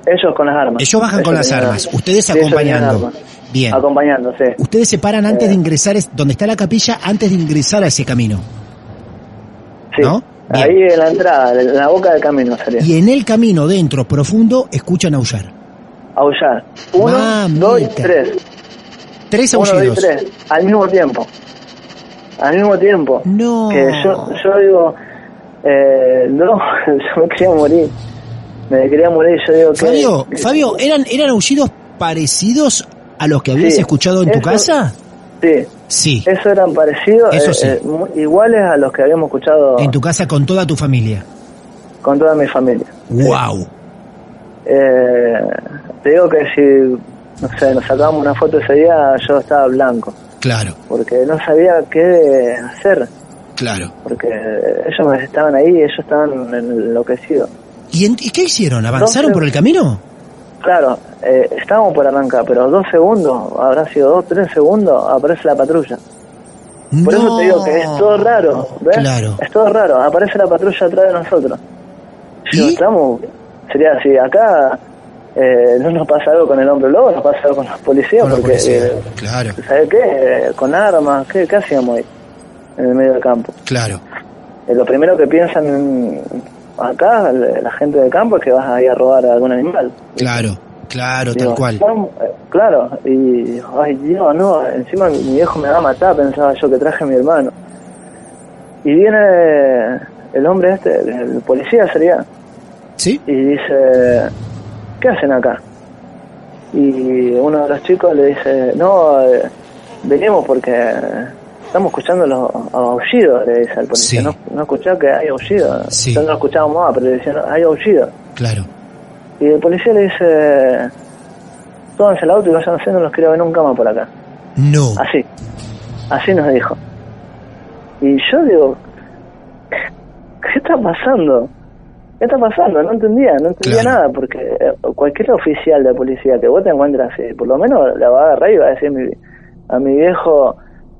Ellos con las armas. Ellos bajan con las tenían armas. armas. Ustedes Sí, ellos tenían acompañando. armas. Bien. Acompañando, sí. Ustedes se paran antes de ingresar, donde está la capilla, antes de ingresar a ese camino. Sí. ¿No? Bien. Ahí en la entrada, en la boca del camino sería. Y en el camino, dentro, profundo, escuchan aullar. Aullar. 1, Mamita. 2 y 3. 3 1, 2 y aullidos. 3. Al mismo tiempo. No. Que yo digo, no, yo me quería morir. Yo digo que... Fabio, ¿eran aullidos parecidos a los que habías Sí. escuchado en tu Eso- casa? Sí. Sí. Eso eran parecidos, Eso sí. iguales a los que habíamos escuchado En tu casa con toda tu familia. con toda mi familia. Wow. Te digo que si, no sé, nos sacábamos una foto ese día, yo estaba blanco, Claro, porque no sabía qué hacer, claro. porque ellos estaban ahí, ellos estaban enloquecidos. ¿Y qué hicieron? ¿Avanzaron Entonces- por el camino? Claro, estábamos por arrancar, pero 2 segundos, habrá sido 2, 3 segundos, aparece la patrulla. Por eso te digo que es todo raro, ¿ves? Claro. Es todo raro, aparece la patrulla atrás de nosotros. Yo, ¿Y? sería así, acá no nos pasa algo con el hombre lobo, nos pasa algo con los policías, Con la porque, policía. Claro, ¿sabes qué? Con armas, ¿qué hacíamos ahí? En el medio del campo. claro. Lo primero que piensan acá, la gente del campo, es que vas a ir a robar a algún animal. Claro, Digo, tal cual. Claro, y ay Dios, no, encima mi viejo me va a matar, pensaba yo, que traje a mi hermano. Y viene el hombre el policía sería, ¿Sí? y dice, ¿qué hacen acá? Y uno de los chicos le dice, no, venimos porque estamos escuchando los aullidos, le dice al policía. Sí. No escuchás que hay aullidos. Sí. Yo no lo escuchábamos más, pero le decían, hay aullidos. Claro. Y el policía le dice, tómense el auto y vayan a hacer, no los quiero ver nunca más por acá. No. Así nos dijo. Y yo digo, ¿qué está pasando? ¿Qué está pasando? No entendía Claro. nada, porque cualquier oficial de policía que vos te encuentras así, por lo menos la va a agarrar y va a decir a mi viejo,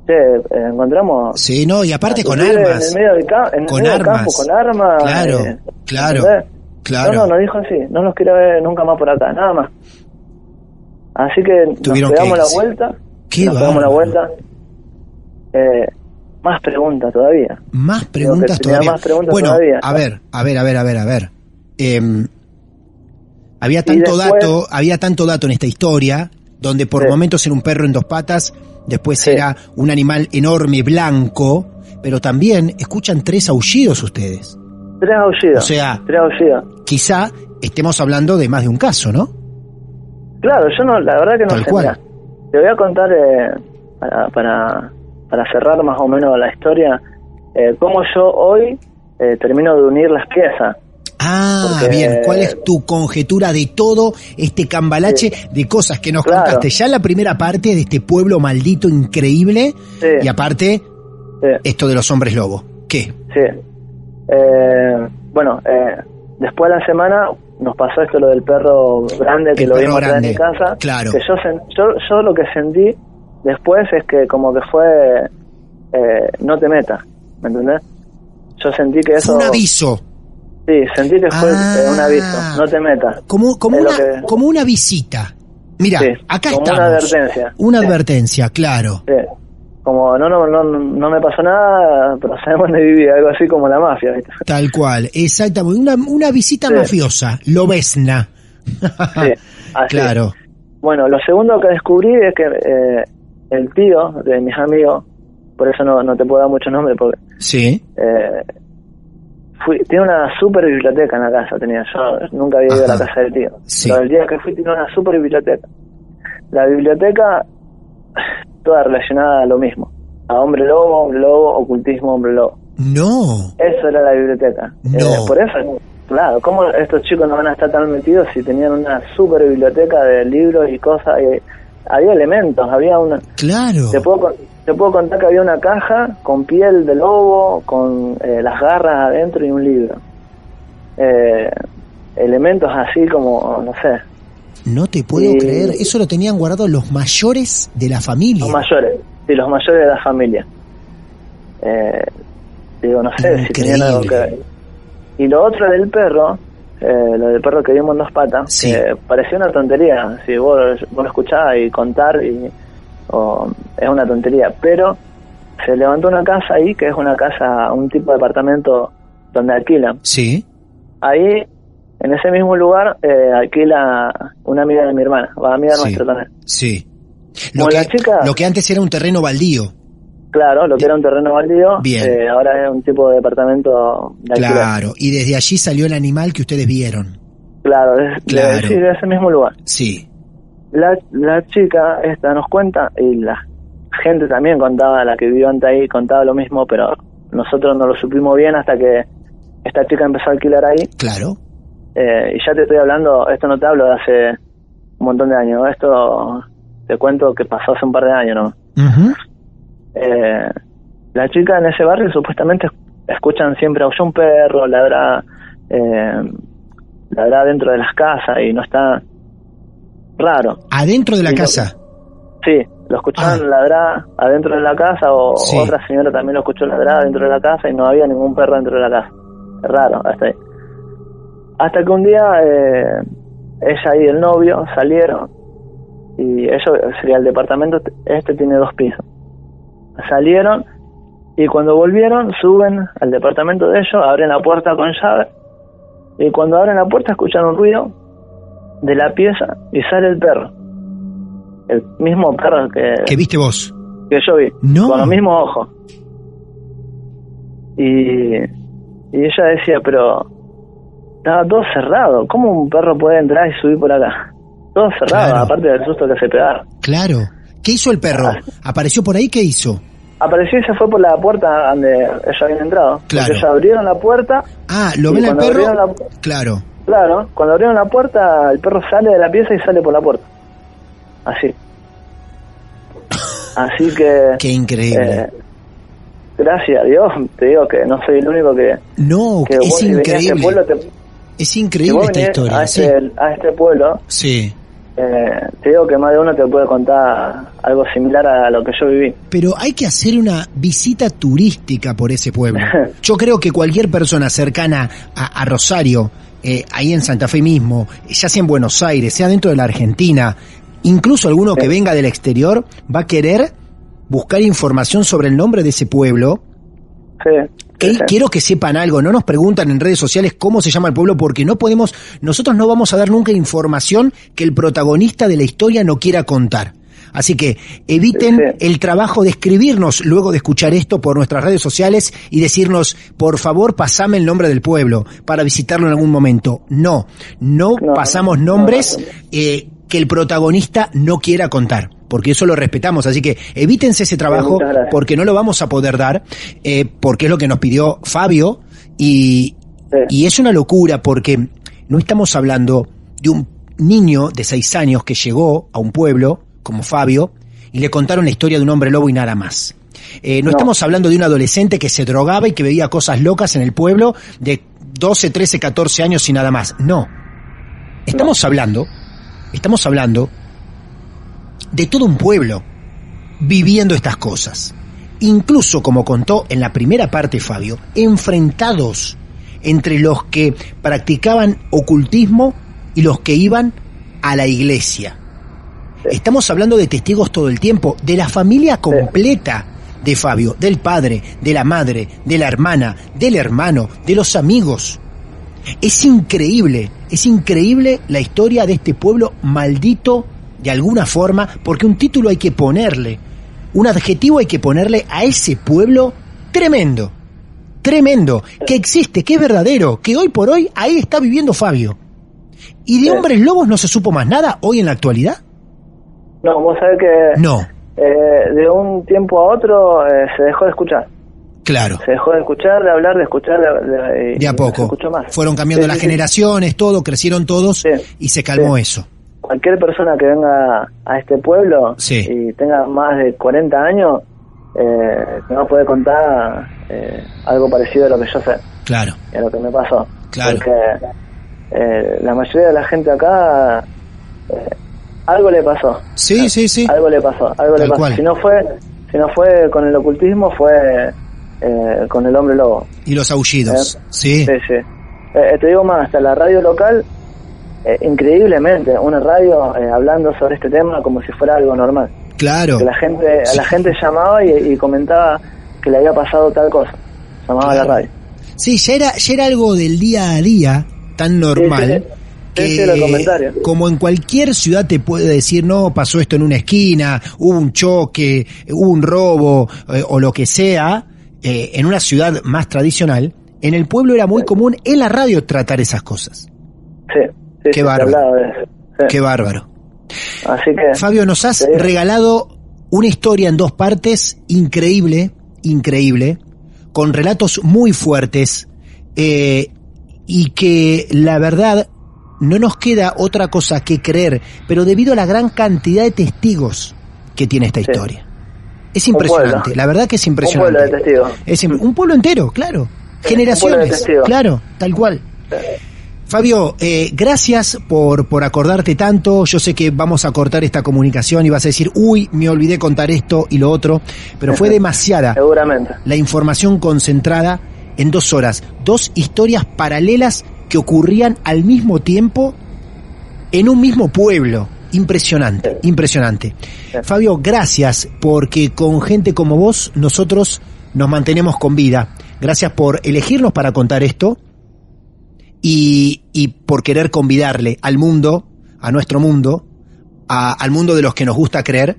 che, encontramos... Sí, no, y aparte con vive armas. En el medio del, Con medio del armas. campo, con armas. Claro, ¿entendés? claro. No, nos dijo así, no los quiero ver nunca más por acá, nada más. Así que Tuvieron nos pegamos que la irse. vuelta. Qué Nos pegamos la bárbaro. vuelta. Más preguntas todavía. Más preguntas tenía todavía. más preguntas Bueno, todavía. a ver. Había tanto dato en esta historia, donde por Sí. momentos era un perro en 2 patas, después Sí. era un animal enorme blanco, pero también escuchan 3 aullidos ustedes. 3 aullidos. O sea- 3 aullidos. Quizá estemos hablando de más de un caso, ¿no? Claro, yo no, la verdad que no Tal sé. cual. Mirá, te voy a contar para cerrar más o menos la historia, cómo yo hoy termino de unir las piezas. Ah, Porque- bien. ¿Cuál es tu conjetura de todo este cambalache de cosas que nos Claro. contaste ya en la primera parte de este pueblo maldito increíble? Sí. Y aparte, Sí. esto de los hombres lobo. ¿Qué? Sí. Bueno, después de la semana nos pasó esto, lo del perro grande, que El lo perro vimos atrás de grande, mi casa. claro. Que yo lo que sentí después es que como que fue, no te metas, ¿me entendés? Yo sentí que eso... Fue un aviso. Sí, sentí que fue un aviso, no te metas. Como una visita. Mira, Sí, acá como estamos. una advertencia. Una advertencia, claro. Sí. Como no me pasó nada, pero sabemos dónde vivía, algo así como la mafia, ¿viste? Tal cual, exactamente. Una visita Sí. mafiosa, lobesna. Sí, así. Claro. Bueno, lo segundo que descubrí es que el tío de mis amigos, por eso no te puedo dar muchos nombres, porque Sí. tiene una super biblioteca en la casa, yo nunca había ido a la Ajá. casa del tío. Sí. Pero el día que fui tiene una super biblioteca. La biblioteca, toda relacionada a lo mismo. A hombre lobo, ocultismo, hombre lobo. No. Eso era la biblioteca. No. Por eso, claro, ¿cómo estos chicos no van a estar tan metidos si tenían una super biblioteca de libros y cosas? Había elementos, había una... Claro. Te puedo contar que había una caja con piel de lobo, con las garras adentro y un libro. Elementos así como, no sé, No te puedo creer. Eso lo tenían guardado los mayores de la familia. los mayores de la familia. Digo, no sé si tenían algo que ver. Y lo otro del perro, lo del perro que vimos en 2 patas, Sí. parecía una tontería. Si vos lo escuchabas y contar, es una tontería. Pero se levantó una casa ahí, que es una casa, un tipo de departamento donde alquilan. Sí. Ahí, en ese mismo lugar, alquila una amiga de mi hermana, amiga Sí. nuestra también. Sí. Como la chica- Lo que antes era un terreno baldío. Claro, lo que era un terreno baldío, Bien. ahora es un tipo de departamento de alquiler. Claro. Y desde allí salió el animal que ustedes vieron. Claro, Claro. sí, de ese mismo lugar. Sí. La chica esta nos cuenta, y la gente también contaba, la que vivió antes ahí, contaba lo mismo, pero nosotros no lo supimos bien hasta que esta chica empezó a alquilar ahí. Claro. Y ya te estoy hablando, esto no te hablo de hace un montón de años, esto te cuento que pasó hace un par de años, ¿no? Ujú. La chica en ese barrio supuestamente escuchan siempre aullar un perro, ladrar dentro de las casas y no está raro. Adentro de la Y lo- casa. Sí, lo escuchaban Ah. ladrar adentro de la casa o Sí. otra señora también lo escuchó ladrar adentro de la casa y no había ningún perro dentro de la casa. Es raro, hasta ahí. Hasta que un día ella y el novio salieron y eso sería el departamento, tiene 2 pisos. Salieron y cuando volvieron suben al departamento de ellos, abren la puerta con llave y cuando abren la puerta escuchan un ruido de la pieza y sale el perro. El mismo perro ¿Qué viste vos? que yo vi, No. con los mismos ojos. Y ella decía, pero estaba todo cerrado, ¿cómo un perro puede entrar y subir por acá? Todo cerrado, Claro. aparte del susto que se pegaron. Claro. ¿Qué hizo el perro? ¿Apareció por ahí? ¿Qué hizo? Apareció y se fue por la puerta donde ella había entrado. Claro. Porque ellos abrieron la puerta. Ah, ¿lo Y ven al cuando perro? abrieron Claro. Claro, cuando abrieron la puerta, el perro sale de la pieza y sale por la puerta. Así. Así que... Qué increíble. Gracias a Dios, te digo que no soy el único que... No, que es vos, si venís a increíble. este pueblo, Es si increíble vos esta venís historia. a Sí. este pueblo, Sí. te digo que más de uno te puede contar algo similar a lo que yo viví. Pero hay que hacer una visita turística por ese pueblo. Yo creo que cualquier persona cercana a Rosario, ahí en Santa Fe mismo, ya sea en Buenos Aires, sea dentro de la Argentina, incluso alguno que venga del exterior, va a querer buscar información sobre el nombre de ese pueblo. Sí. Quiero que sepan algo, no nos preguntan en redes sociales cómo se llama el pueblo porque nosotros no vamos a dar nunca información que el protagonista de la historia no quiera contar. Así que eviten Sí. el trabajo de escribirnos luego de escuchar esto por nuestras redes sociales y decirnos, por favor, pasame el nombre del pueblo para visitarlo en algún momento. No pasamos nombres que el protagonista no quiera contar, porque eso lo respetamos. Así que evítense ese trabajo Muchas gracias. porque no lo vamos a poder dar, porque es lo que nos pidió Fabio y es una locura porque no estamos hablando de un niño de 6 años que llegó a un pueblo como Fabio y le contaron la historia de un hombre lobo y nada más. No estamos hablando de un adolescente que se drogaba y que veía cosas locas en el pueblo de 12, 13, 14 años y nada más. No. Estamos hablando de todo un pueblo viviendo estas cosas. Incluso, como contó en la primera parte Fabio, enfrentados entre los que practicaban ocultismo y los que iban a la iglesia. Estamos hablando de testigos todo el tiempo, de la familia completa de Fabio, del padre, de la madre, de la hermana, del hermano, de los amigos. Es increíble la historia de este pueblo maldito de alguna forma, porque un título hay que ponerle, un adjetivo hay que ponerle a ese pueblo tremendo, que existe, que es verdadero, que hoy por hoy ahí está viviendo Fabio. ¿Y de Hombres Lobos no se supo más nada hoy en la actualidad? No, vos sabés que No. De un tiempo a otro se dejó de escuchar. Claro. Se dejó de escuchar, de hablar, de escuchar, De a no poco. se escuchó más. Fueron cambiando las generaciones, todo, crecieron todos y se calmó eso. Cualquier persona que venga a este pueblo y tenga más de 40 años, me va a poder contar algo parecido a lo que yo sé. Claro. Y a lo que me pasó. Claro. Porque la mayoría de la gente acá, algo le pasó. Sí. Algo le pasó. Cual. Si no fue con el ocultismo, fue con el hombre lobo. Y los aullidos. Sí. Te digo más, hasta la radio local, increíblemente, una radio hablando sobre este tema como si fuera algo normal. Claro. Que la gente llamaba y comentaba que le había pasado tal cosa. Llamaba a la radio. Sí, ya era algo del día a día, tan normal. Que los comentarios. Como en cualquier ciudad te puede decir, no, pasó esto en una esquina, hubo un choque, hubo un robo, o lo que sea, en una ciudad más tradicional, en el pueblo era muy común en la radio tratar esas cosas. Qué bárbaro. Qué bárbaro. Así que, Fabio, nos has regalado una historia en 2 partes increíble, con relatos muy fuertes, y que la verdad no nos queda otra cosa que creer, pero debido a la gran cantidad de testigos que tiene esta historia. Es impresionante, la verdad que es impresionante. Un pueblo de testigos. Un pueblo entero, claro. Generaciones, claro, tal cual. Fabio, gracias por acordarte tanto. Yo sé que vamos a cortar esta comunicación y vas a decir, uy, me olvidé contar esto y lo otro, pero fue demasiada seguramente la información concentrada en 2 horas. 2 historias paralelas que ocurrían al mismo tiempo en un mismo pueblo. Impresionante. Fabio, gracias, porque con gente como vos nosotros nos mantenemos con vida. Gracias por elegirnos para contar esto y por querer convidarle al mundo, a nuestro mundo, al mundo de los que nos gusta creer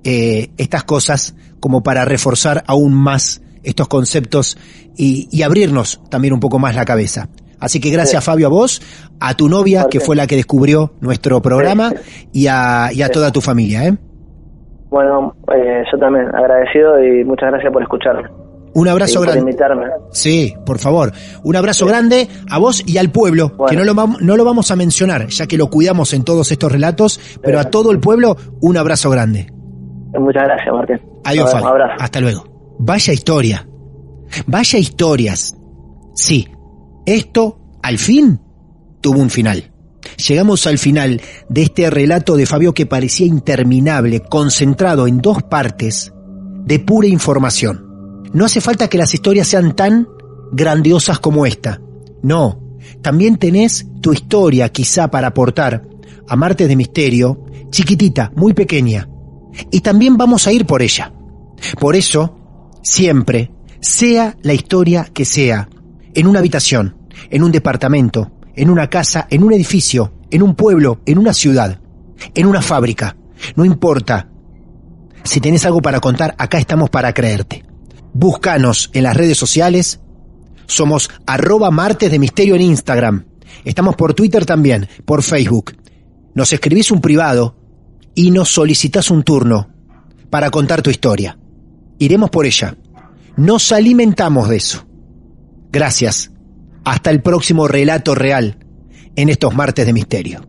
estas cosas, como para reforzar aún más estos conceptos y abrirnos también un poco más la cabeza. Así que gracias, Fabio, a vos, a tu novia, que fue la que descubrió nuestro programa, y a toda tu familia. Bueno, yo también, agradecido y muchas gracias por escucharme. Un abrazo grande. Por invitarme. Sí, por favor. Un abrazo grande a vos y al pueblo, que no lo vamos a mencionar, ya que lo cuidamos en todos estos relatos, pero a todo el pueblo, un abrazo grande. Muchas gracias, Martín. Adiós, Fabio. Un abrazo. Hasta luego. Vaya historia. Vaya historias. Sí. Esto, al fin, tuvo un final. Llegamos al final de este relato de Fabio que parecía interminable, concentrado en 2 partes de pura información. No hace falta que las historias sean tan grandiosas como esta. No, también tenés tu historia quizá para aportar a Martes de Misterio, chiquitita, muy pequeña. Y también vamos a ir por ella. Por eso, siempre, sea la historia que sea, en una habitación, en un departamento, en una casa, en un edificio, en un pueblo, en una ciudad, en una fábrica. No importa. Si tenés algo para contar, acá estamos para creerte. Búscanos en las redes sociales. Somos @Martes de Misterio en Instagram. Estamos por Twitter también, por Facebook. Nos escribís un privado y nos solicitás un turno para contar tu historia. Iremos por ella. Nos alimentamos de eso. Gracias. Hasta el próximo relato real en estos Martes de Misterio.